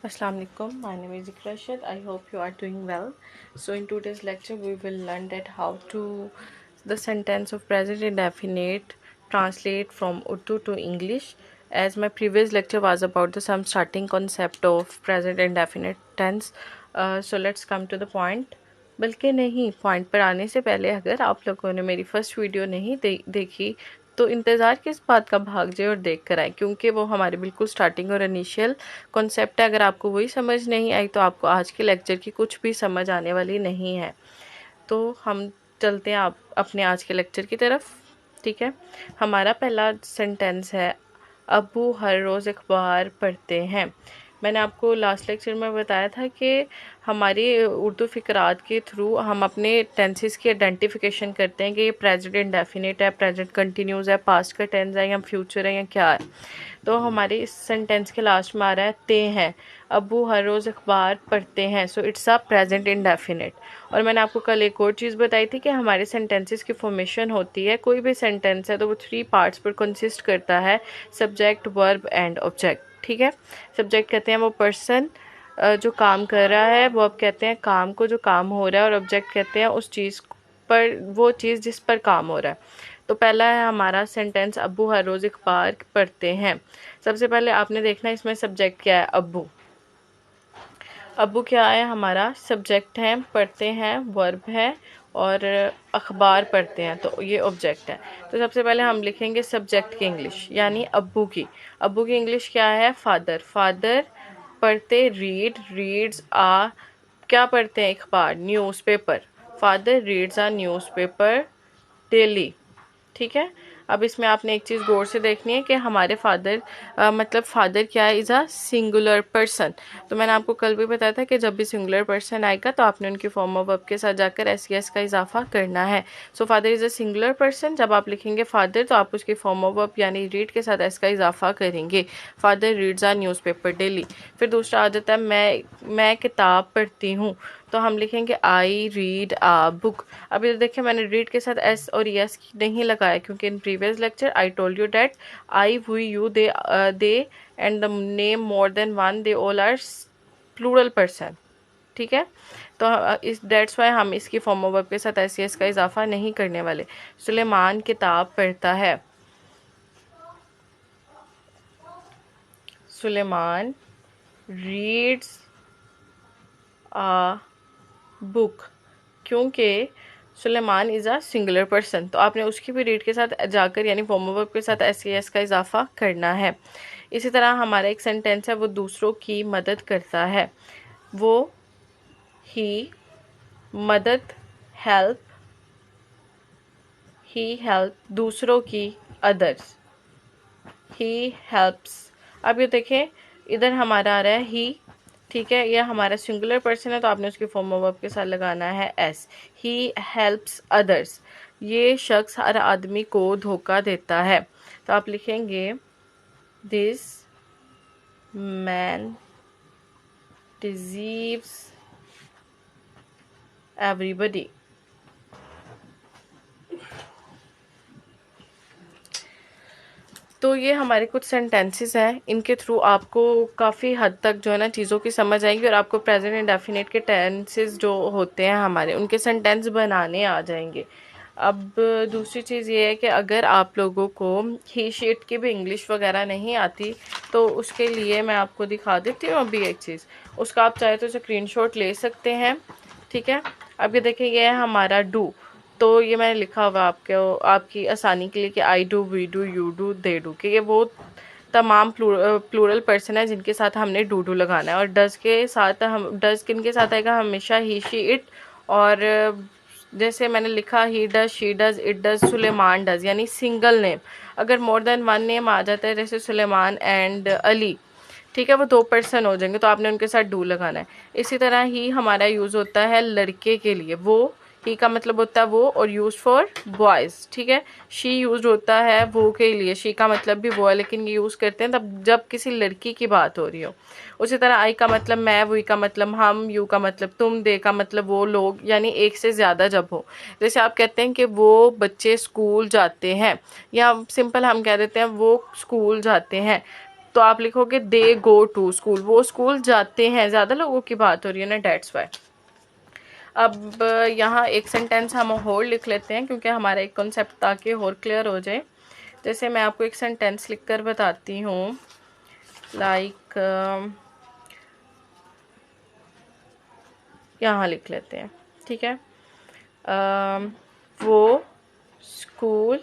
Assalamu alaikum. My name is Ikrashad. I hope you are doing well. So in today's lecture we will learn that how to the sentence of present indefinite translate from Urdu to English. As my previous lecture was about the some starting concept of present indefinite tense. So let's come to the point. बल्कि नहीं, point पर आने से पहले अगर आप लोगों ने मेरी फर्स्ट वीडियो नहीं देखी तो इंतज़ार किस बात का, भाग जाए और देख कर आए, क्योंकि वो हमारे बिल्कुल स्टार्टिंग और इनिशियल कॉन्सेप्ट है। अगर आपको वही समझ नहीं आई तो आपको आज के लेक्चर की कुछ भी समझ आने वाली नहीं है। तो हम चलते हैं आप अपने आज के लेक्चर की तरफ। ठीक है, हमारा पहला सेंटेंस है, अबू हर रोज़ अखबार पढ़ते हैं। मैंने आपको लास्ट लेक्चर में बताया था कि हमारी उर्दू फ़िक़रात के थ्रू हम अपने टेंसेस की आइडेंटिफिकेशन करते हैं कि ये प्रेजेंट इंडेफिनिट है, प्रेजेंट कंटिन्यूस है, पास्ट का टेंस है या फ्यूचर है या क्या है। तो हमारे इस सेंटेंस के लास्ट में आ रहा है ते हैं, अबू हर रोज़ अखबार पढ़ते हैं। So it's a present indefinite. और मैंने आपको कल एक और चीज़ बताई थी कि हमारे सेंटेंसेस की फॉर्मेशन होती है, कोई भी सेंटेंस है तो वो 3 पार्ट्स पर कंसिस्ट करता है, सब्जेक्ट, वर्ब एंड ऑब्जेक्ट। ठीक है, सब्जेक्ट कहते हैं वो पर्सन जो काम कर रहा है, वो अब कहते हैं काम को जो काम हो रहा है, और ऑब्जेक्ट कहते हैं उस चीज़ पर, वो चीज़ जिस पर काम हो रहा है। तो पहला है हमारा सेंटेंस, अब्बू हर रोज़ अखबार पढ़ते हैं। सबसे पहले आपने देखना इसमें सब्जेक्ट क्या है, अब्बू। अब्बू क्या है, हमारा सब्जेक्ट है, पढ़ते हैं वर्ब है, और अखबार पढ़ते हैं तो ये ऑब्जेक्ट है। तो सबसे पहले हम लिखेंगे सब्जेक्ट की इंग्लिश, यानी अब्बू की। अब्बू की इंग्लिश क्या है, फादर। फादर पढ़ते, रीड, रीड्स आ, क्या पढ़ते हैं, अखबार, न्यूज़पेपर। फादर रीड्स आ न्यूज़पेपर डेली। ठीक है, अब इसमें आपने एक चीज़ गौर से देखनी है कि हमारे फादर मतलब फादर क्या है, इज़ अ सिंगुलर पर्सन। तो मैंने आपको कल भी बताया था कि जब भी सिंगुलर पर्सन आएगा तो आपने उनकी फॉर्म ऑफ वर्ब के साथ जाकर एस का इजाफा करना है। So father is a singular person. जब आप लिखेंगे फादर तो आप उसकी फॉर्म ऑफ वर्ब यानी रीड के साथ एस का इजाफा करेंगे। फादर रीड्स आ न्यूज़पेपर डेली। फिर दूसरा आ जाता है मैं किताब पढ़ती हूँ, तो हम लिखेंगे आई रीड आ बुक। अब ये देखिए मैंने रीड के साथ एस और यस नहीं लगाया, क्योंकि in previous lecture I told you that I, we, you, they and the name more than one, they all are plural person. ठीक है, तो इस दैट्स वाई हम इसकी फॉर्म ऑफ वर्ब के साथ एस यस का इजाफा नहीं करने वाले। सुलेमान किताब पढ़ता है, सुलेमान रीड्स आ बुक, क्योंकि Suleman is a singular person, तो आपने उसकी भी रीड के साथ जाकर यानी फॉर्म ऑफ वर्ब के साथ एस का इजाफा करना है। इसी तरह हमारा एक सेंटेंस है, वो दूसरों की मदद करता है। वो ही मदद, हेल्प, ही हेल्प, दूसरों की, अदर्स, ही हेल्प्स। अब ये देखें इधर हमारा आ रहा है ही। ठीक है, यह हमारा सिंगुलर पर्सन है तो आपने उसकी फॉर्म ऑफ वर्ब के साथ लगाना है एस। He helps others. ये शख्स हर आदमी को धोखा देता है, तो आप लिखेंगे दिस मैन डिसीव्स एवरीबडी। तो ये हमारे कुछ सेंटेंसेस हैं, इनके थ्रू आपको काफ़ी हद तक जो है ना चीज़ों की समझ आएगी, और आपको प्रेजेंट इंडेफिनिट के टेंसेस जो होते हैं हमारे, उनके सेंटेंस बनाने आ जाएंगे। अब दूसरी चीज़ ये है कि अगर आप लोगों को ही शीट की भी इंग्लिश वगैरह नहीं आती तो उसके लिए मैं आपको दिखा देती हूँ अभी एक चीज़, उसका आप चाहे तो स्क्रीनशॉट ले सकते हैं। ठीक है, अब ये देखिए ये है हमारा डू, तो ये मैंने लिखा हुआ आपको आपकी आसानी के लिए कि I do, we do, you do, they do, कि ये वो तमाम प्लूरल पर्सन है जिनके साथ हमने डू डू लगाना है। और डज के साथ हम, डज किन के साथ आएगा, हमेशा ही, शी, इट। और जैसे मैंने लिखा he does, she does, it does, Suleman does, यानी सिंगल नेम। अगर मोर देन वन नेम आ जाता है जैसे सुलेमान एंड अली, ठीक है, वो 2 पर्सन हो जाएंगे तो आपने उनके साथ डू लगाना है। इसी तरह ही हमारा यूज़ होता है लड़के के लिए, वो, ही का मतलब होता है वो, और यूज फॉर बॉयज़। ठीक है, शी यूज होता है वो के लिए, शी का मतलब भी वो है, लेकिन ये यूज़ करते हैं तब जब किसी लड़की की बात हो रही हो। उसी तरह आई का मतलब मैं, वी का मतलब हम, यू का मतलब तुम, दे का मतलब वो लोग, यानी एक से ज़्यादा जब हो। जैसे आप कहते हैं कि वो बच्चे स्कूल जाते हैं, या सिंपल हम कह देते हैं वो स्कूल जाते हैं। तो आप लिखोगे दे गो टू स्कूल, वो स्कूल जाते हैं, ज़्यादा लोगों की बात हो रही है ना, डेट्स वाई। अब यहाँ एक सेंटेंस हम और लिख लेते हैं क्योंकि हमारा एक कॉन्सेप्ट ताकि और क्लियर हो जाए। जैसे मैं आपको एक सेंटेंस लिख कर बताती हूँ, लाइक यहाँ लिख लेते हैं, ठीक है। वो स्कूल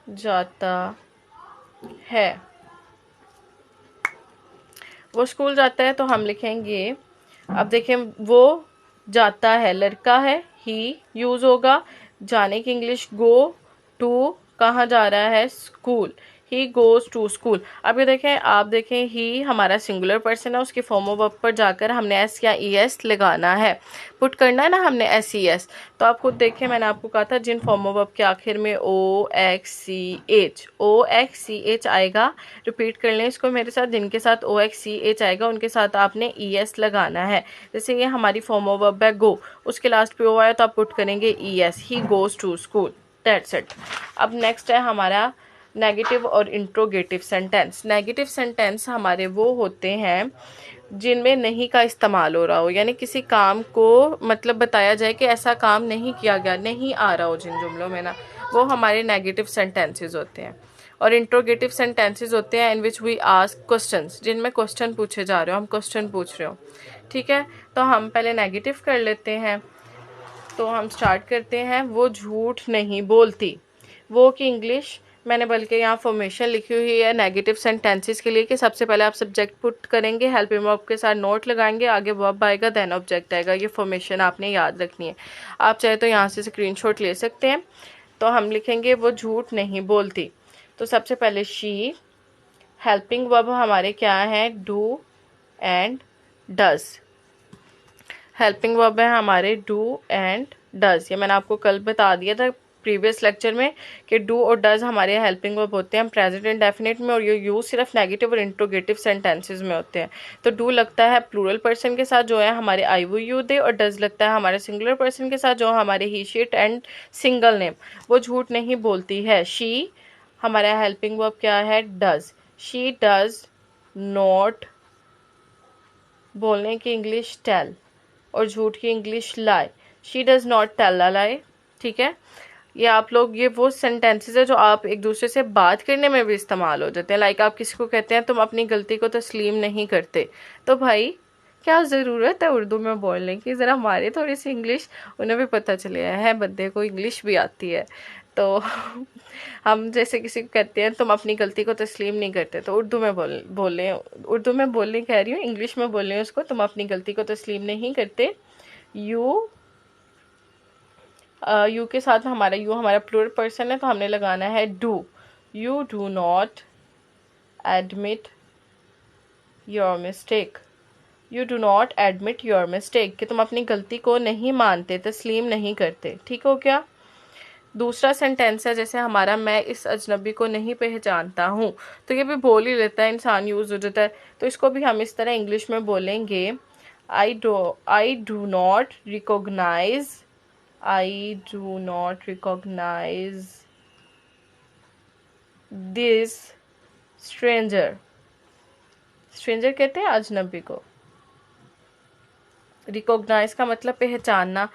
जाता है, वो स्कूल जाता है तो हम लिखेंगे, अब देखें वो जाता है लड़का है, ही यूज होगा, जाने की इंग्लिश गो, टू कहाँ जा रहा है, school, he goes to school. अब ये देखें, आप देखें ही हमारा सिंगुलर पर्सन है, उसके फॉर्म ऑफ वर्ब पर जाकर हमने एस या ई एस लगाना है, पुट करना है ना हमने एस ई एस। तो आप खुद देखें, मैंने आपको कहा था जिन फॉर्म ऑफ वर्ब के आखिर में ओ एक्स सी एच आएगा, रिपीट कर लें इसको मेरे साथ, जिनके साथ ओ एक्स सी एच आएगा उनके साथ आपने ई एस लगाना है। जैसे ये हमारी फॉर्म ऑफ वर्ब है गो, उसके लास्ट पे ओ आया तो आप पुट करेंगे E S, he goes to school, that's it. अब नेक्स्ट है हमारा नेगेटिव और इंट्रोगेटिव सेंटेंस। नेगेटिव सेंटेंस हमारे वो होते हैं जिनमें नहीं का इस्तेमाल हो रहा हो, यानी किसी काम को मतलब बताया जाए कि ऐसा काम नहीं किया गया, नहीं आ रहा हो जिन जुमलों में ना, वो हमारे नेगेटिव सेंटेंसेस होते हैं। और इंट्रोगेटिव सेंटेंसेस होते हैं इन विच वी आस्क क्वेश्चंस, जिनमें क्वेश्चन पूछे जा रहे हो, हम क्वेश्चन पूछ रहे हो, ठीक है। तो हम पहले नेगेटिव कर लेते हैं, तो हम स्टार्ट करते हैं, वो झूठ नहीं बोलती। वो की इंग्लिश मैंने बल्कि यहाँ फॉर्मेशन लिखी हुई है नेगेटिव सेंटेंसेस के लिए कि सबसे पहले आप सब्जेक्ट पुट करेंगे, हेल्पिंग वर्ब के साथ नोट लगाएंगे, आगे वर्ब आएगा, देन ऑब्जेक्ट आएगा। ये फॉर्मेशन आपने याद रखनी है। आप चाहे तो यहाँ से स्क्रीनशॉट ले सकते हैं। तो हम लिखेंगे वो झूठ नहीं बोलती। तो सबसे पहले शी, हेल्पिंग वर्ब हमारे क्या है, do and does. Helping verb है हमारे डू एंड डज। ये मैंने आपको कल बता दिया था प्रीवियस लेक्चर में कि डू और डज हमारे हेल्पिंग वर्ब होते हैं प्रेजेंट इंडेफिनिट में, और ये यूज सिर्फ नेगेटिव और इंट्रोगेटिव सेंटेंसेस में होते हैं। तो डू लगता है प्लूरल पर्सन के साथ जो है हमारे आई वो यू दे, और डज लगता है हमारे सिंगुलर पर्सन के साथ जो हमारे ही शीट एंड सिंगल नेम। वो झूठ नहीं बोलती है, शी हमारा हेल्पिंग वर्ब क्या है, डज। शी डज नॉट, बोलने की इंग्लिश टेल, और झूठ की English lie. She does not tell a lie, ठीक है। ये आप लोग, ये वो सेंटेंसेस है जो आप एक दूसरे से बात करने में भी इस्तेमाल हो जाते हैं। लाइक आप किसी को कहते हैं तुम अपनी गलती को तस्लीम नहीं करते, तो भाई क्या ज़रूरत है उर्दू में बोलने की, ज़रा हमारे थोड़ी सी इंग्लिश उन्हें भी पता चले है बंदे को इंग्लिश भी आती है। तो हम जैसे किसी को कहते हैं तुम अपनी गलती को तस्लीम नहीं करते, तो उर्दू में बोलें, उर्दू में बोलने कह रही हूँ, इंग्लिश में बोल रही हूँ उसको, तुम अपनी गलती को तस्लीम नहीं करते। यू, यू के साथ हमारा यू हमारा प्लूरल पर्सन है तो हमने लगाना है do. You do not admit your mistake. You do not admit your mistake, कि तुम अपनी गलती को नहीं मानते, तस्लीम नहीं करते, ठीक हो क्या। दूसरा सेंटेंस है जैसे हमारा मैं इस अजनबी को नहीं पहचानता हूँ, तो ये भी बोल ही लेता है इंसान, यूज हो जाता है। तो इसको भी हम इस तरह इंग्लिश में बोलेंगे, I do not recognise, I do not recognise this stranger. Stranger कहते हैं अजनबी को, रिकॉग्नाइज का मतलब पहचानना।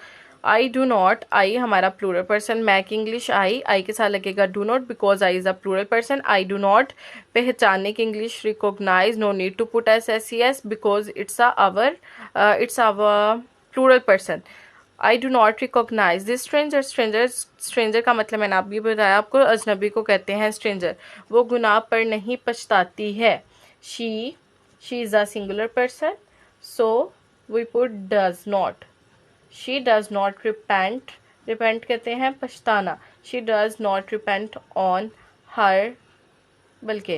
आई डू नॉट, आई हमारा प्लूरल पर्सन, मैं की इंग्लिश आई के साथ लगेगा do not because I is a plural person. I do not पहचानने की English recognise, no need to put S S C S because it's our plural person. I do not recognise this stranger. Stranger का मतलब मैंने अभी बताया आपको, अजनबी को कहते हैं स्ट्रेंजर। वो गुनाह पर नहीं पछताती है। She is a singular person, so we put does not. She does not repent, repent कहते हैं पछताना। She does not repent on her, बल्कि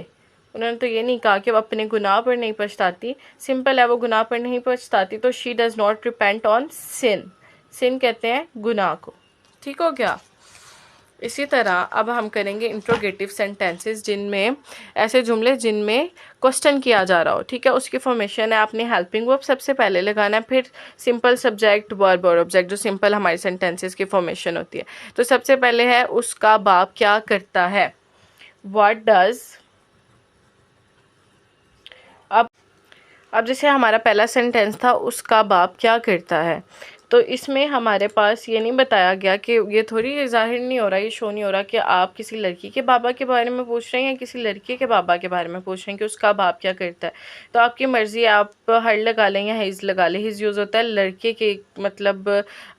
उन्होंने तो ये नहीं कहा कि वो अपने गुनाह पर नहीं पछताती, सिंपल है वो गुनाह पर नहीं पछताती, तो she does not repent on sin. Sin कहते हैं गुनाह को, ठीक हो गया। इसी तरह अब हम करेंगे इंट्रोगेटिव सेंटेंसेस, जिनमें ऐसे जुमले जिनमें क्वेश्चन किया जा रहा हो, ठीक है। उसकी फॉर्मेशन है, आपने हेल्पिंग वर्ब सबसे पहले लगाना है, फिर सिंपल सब्जेक्ट वर्ब और ऑब्जेक्ट, जो सिंपल हमारे सेंटेंसेस की फॉर्मेशन होती है। तो सबसे पहले है उसका बाप क्या करता है, व्हाट डज अब जैसे हमारा पहला सेंटेंस था उसका बाप क्या करता है, तो इसमें हमारे पास ये नहीं बताया गया कि ये थोड़ी ज़ाहिर नहीं हो रहा, ये शो नहीं हो रहा कि आप किसी लड़की के बाबा के बारे में पूछ रहे हैं या किसी लड़के के बाबा के बारे में पूछ रहे हैं कि उसका बाप क्या करता है। तो आपकी मर्ज़ी, आप हर लगा लें या हिज लगा लें। हिज यूज़ होता है लड़के के, मतलब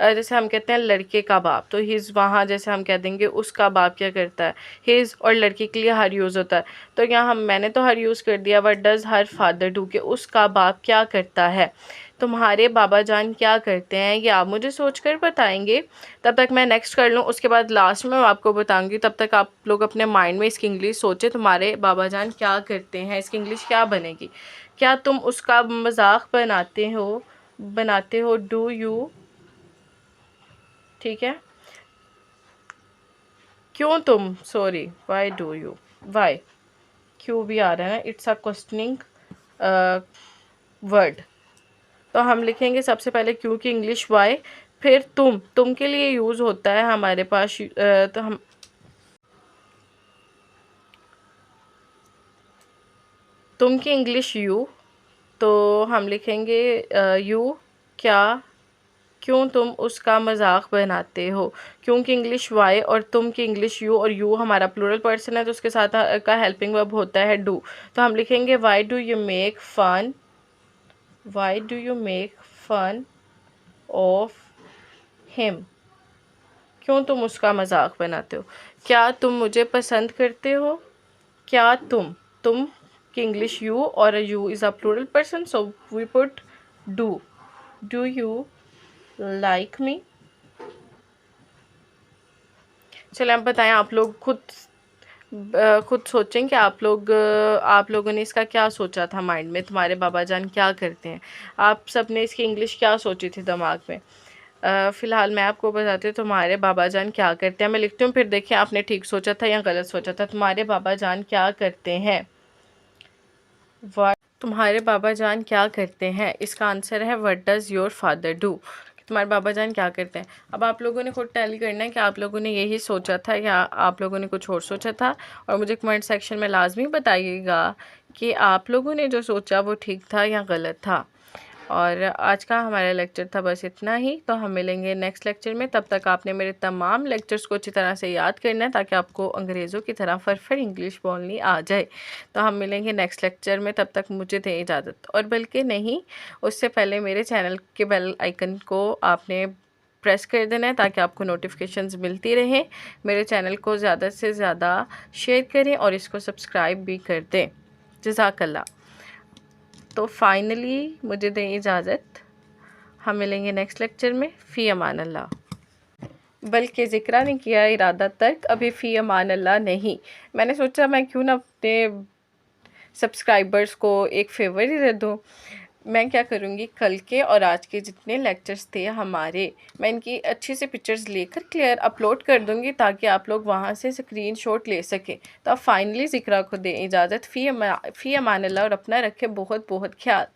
जैसे हम कहते हैं लड़के का बाप, तो हिज वहाँ जैसे हम कह देंगे उसका बाप क्या करता है। हिज और लड़के के लिए हर यूज़ होता है, तो यहाँ मैंने तो हर यूज़ कर दिया। What does her father do, कि उसका बाप क्या करता है। तुम्हारे बाबा जान क्या करते हैं, ये आप मुझे सोचकर बताएंगे। तब तक मैं नेक्स्ट कर लूँ, उसके बाद लास्ट में मैं आपको बताऊंगी। तब तक आप लोग अपने माइंड में इसकी इंग्लिश सोचें, तुम्हारे बाबा जान क्या करते हैं, इसकी इंग्लिश क्या बनेगी। क्या तुम उसका मजाक बनाते हो, डू यू, ठीक है। क्यों तुम, sorry, why do you, why, क्यों भी आ रहा है ना, इट्स अ क्वेश्चनिंग वर्ड। तो हम लिखेंगे सबसे पहले क्यों की इंग्लिश वाई, फिर तुम के लिए यूज़ होता है हमारे पास तो हम तुम की इंग्लिश यू, तो हम लिखेंगे यू क्या, क्यों तुम उसका मजाक बनाते हो। क्यों की इंग्लिश वाई और तुम की इंग्लिश यू, और यू हमारा प्लूरल पर्सन है तो उसके साथ का हेल्पिंग वर्ब होता है डू। तो हम लिखेंगे why do you make fun, why do you make fun of him, क्यों तुम उसका मजाक बनाते हो। क्या तुम मुझे पसंद करते हो, क्या तुम की इंग्लिश यू, और you is a plural person, so we put do you like me. चलिए आप बताएं, आप लोग खुद सोचें कि आप लोगों ने इसका क्या सोचा था माइंड में, तुम्हारे बाबा जान क्या करते हैं। आप सब ने इसकी इंग्लिश क्या सोची थी दिमाग में। फ़िलहाल मैं आपको बताती हूँ तुम्हारे बाबा जान क्या करते हैं। मैं लिखती हूँ, फिर देखिए आपने ठीक सोचा था या गलत सोचा था। तुम्हारे बाबा जान क्या करते हैं, तुम्हारे बाबा जान क्या करते हैं, इसका आंसर है what does your father do. तुम्हारे बाबा जान क्या करते हैं। अब आप लोगों ने खुद टैली करना है कि आप लोगों ने यही सोचा था या आप लोगों ने कुछ और सोचा था, और मुझे कमेंट सेक्शन में लाजमी बताइएगा कि आप लोगों ने जो सोचा वो ठीक था या गलत था। और आज का हमारा लेक्चर था बस इतना ही, तो हम मिलेंगे नेक्स्ट लेक्चर में। तब तक आपने मेरे तमाम लेक्चर्स को अच्छी तरह से याद करना है ताकि आपको अंग्रेज़ों की तरह फरफर इंग्लिश बोलनी आ जाए। तो हम मिलेंगे नेक्स्ट लेक्चर में, तब तक मुझे दें इजाज़त। और बल्कि नहीं, उससे पहले मेरे चैनल के बेल आइकन को आपने प्रेस कर देना है ताकि आपको नोटिफिकेशंस मिलती रहें। मेरे चैनल को ज़्यादा से ज़्यादा शेयर करें और इसको सब्सक्राइब भी कर दें। जज़ाकल्लाह। तो फाइनली मुझे दें इजाज़त, हम मिलेंगे नेक्स्ट लेक्चर में। फ़ी अमान अल्लाह। बल्कि ज़िक्र नहीं किया इरादा तक, अभी फ़ी अमान अल्लाह नहीं। मैंने सोचा मैं क्यों ना अपने सब्सक्राइबर्स को एक फेवर ही दे दूँ। मैं क्या करूँगी, कल के और आज के जितने लेक्चर्स थे हमारे, मैं इनकी अच्छी सी पिक्चर्स लेकर क्लियर अपलोड कर दूँगी ताकि आप लोग वहाँ से स्क्रीनशॉट ले सकें। तो अब फाइनली ज़िक्रा को दें इजाज़त। फ़ी अमान अल्लाह और अपना रखें बहुत बहुत ख्याल।